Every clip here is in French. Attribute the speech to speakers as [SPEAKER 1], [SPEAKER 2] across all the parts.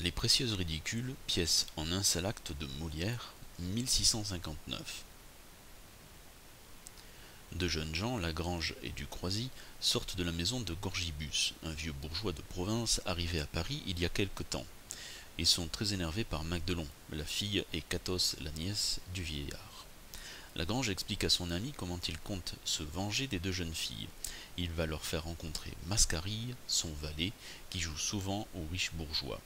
[SPEAKER 1] Les Précieuses ridicules, pièce en un seul acte de Molière, 1659. Deux jeunes gens, Lagrange et Ducroizy, sortent de la maison de Gorgibus, un vieux bourgeois de province arrivé à Paris il y a quelque temps. Ils sont très énervés par Magdelon, la fille, et Cathos, la nièce, du vieillard. Lagrange explique à son ami comment il compte se venger des deux jeunes filles. Il va leur faire rencontrer Mascarille, son valet, qui joue souvent aux riches bourgeois.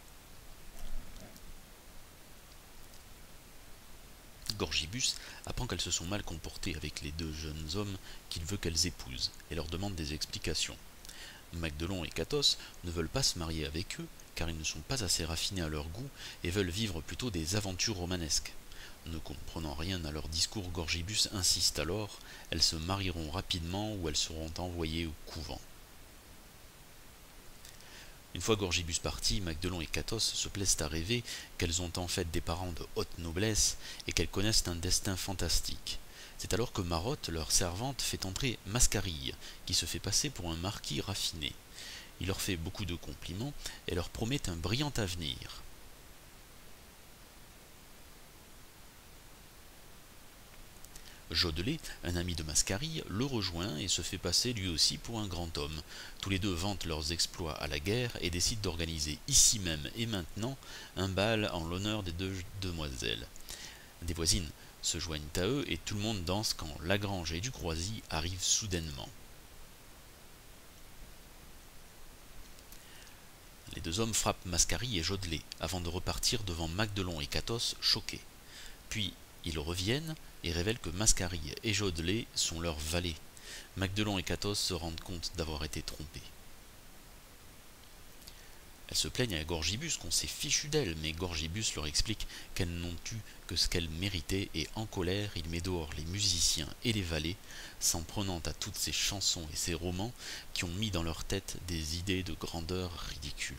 [SPEAKER 1] Gorgibus apprend qu'elles se sont mal comportées avec les deux jeunes hommes qu'il veut qu'elles épousent, et leur demande des explications. Magdelon et Cathos ne veulent pas se marier avec eux, car ils ne sont pas assez raffinés à leur goût et veulent vivre plutôt des aventures romanesques. Ne comprenant rien à leur discours, Gorgibus insiste alors, elles se marieront rapidement ou elles seront envoyées au couvent. Une fois Gorgibus parti, Magdelon et Cathos se plaisent à rêver qu'elles ont en fait des parents de haute noblesse et qu'elles connaissent un destin fantastique. C'est alors que Marotte, leur servante, fait entrer Mascarille, qui se fait passer pour un marquis raffiné. Il leur fait beaucoup de compliments et leur promet un brillant avenir. Jodelet, un ami de Mascarille, le rejoint et se fait passer lui aussi pour un grand homme. Tous les deux vantent leurs exploits à la guerre et décident d'organiser ici même et maintenant un bal en l'honneur des deux demoiselles. Des voisines se joignent à eux et tout le monde danse quand Lagrange et Ducroizy arrivent soudainement. Les deux hommes frappent Mascarille et Jodelet avant de repartir devant Magdelon et Cathos choqués. Puis ils reviennent et révèlent que Mascarille et Jodelet sont leurs valets. Magdelon et Cathos se rendent compte d'avoir été trompés. Elles se plaignent à Gorgibus qu'on s'est fichu d'elles, mais Gorgibus leur explique qu'elles n'ont eu que ce qu'elles méritaient et en colère il met dehors les musiciens et les valets, s'en prenant à toutes ces chansons et ces romans qui ont mis dans leur tête des idées de grandeur ridicule.